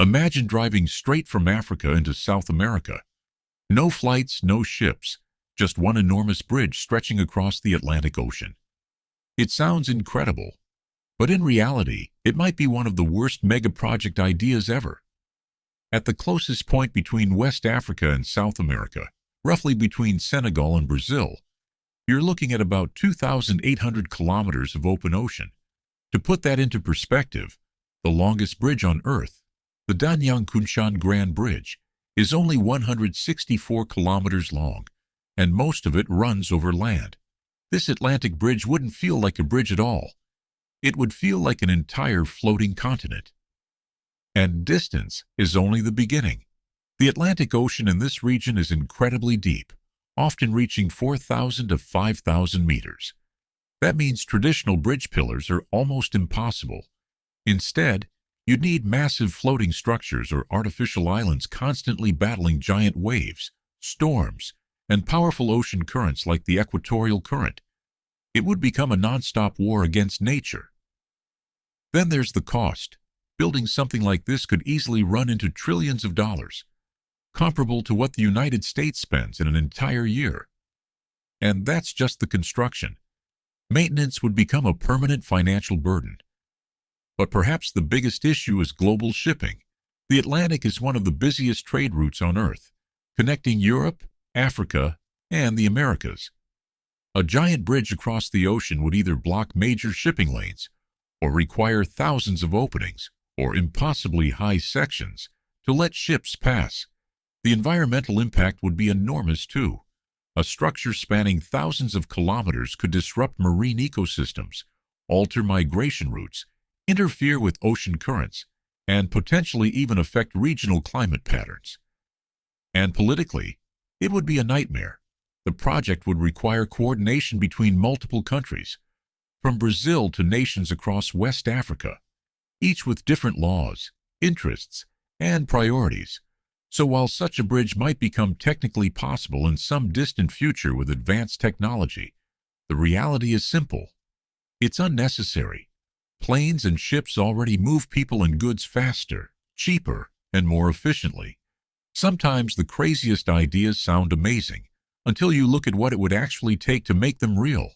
Imagine driving straight from Africa into South America. No flights, no ships, just one enormous bridge stretching across the Atlantic Ocean. It sounds incredible, but in reality, it might be one of the worst mega-project ideas ever. At the closest point between West Africa and South America, roughly between Senegal and Brazil, you're looking at about 2,800 kilometers of open ocean. To put that into perspective, the longest bridge on Earth, the Danyang-Kunshan Grand Bridge, is only 164 kilometers long, and most of it runs over land. This Atlantic bridge wouldn't feel like a bridge at all. It would feel like an entire floating continent. And distance is only the beginning. The Atlantic Ocean in this region is incredibly deep, often reaching 4,000 to 5,000 meters. That means traditional bridge pillars are almost impossible. Instead, you'd need massive floating structures or artificial islands constantly battling giant waves, storms, and powerful ocean currents like the equatorial current. It would become a non-stop war against nature. Then there's the cost. Building something like this could easily run into trillions of dollars, comparable to what the United States spends in an entire year. And that's just the construction. Maintenance would become a permanent financial burden. But perhaps the biggest issue is global shipping. The Atlantic is one of the busiest trade routes on Earth, connecting Europe, Africa, and the Americas. A giant bridge across the ocean would either block major shipping lanes, or require thousands of openings, or impossibly high sections, to let ships pass. The environmental impact would be enormous too. A structure spanning thousands of kilometers could disrupt marine ecosystems, alter migration routes, interfere with ocean currents, and potentially even affect regional climate patterns. And politically, it would be a nightmare. The project would require coordination between multiple countries, from Brazil to nations across West Africa, each with different laws, interests, and priorities. So while such a bridge might become technically possible in some distant future with advanced technology, the reality is simple. It's unnecessary. Planes and ships already move people and goods faster, cheaper, and more efficiently. Sometimes the craziest ideas sound amazing until you look at what it would actually take to make them real.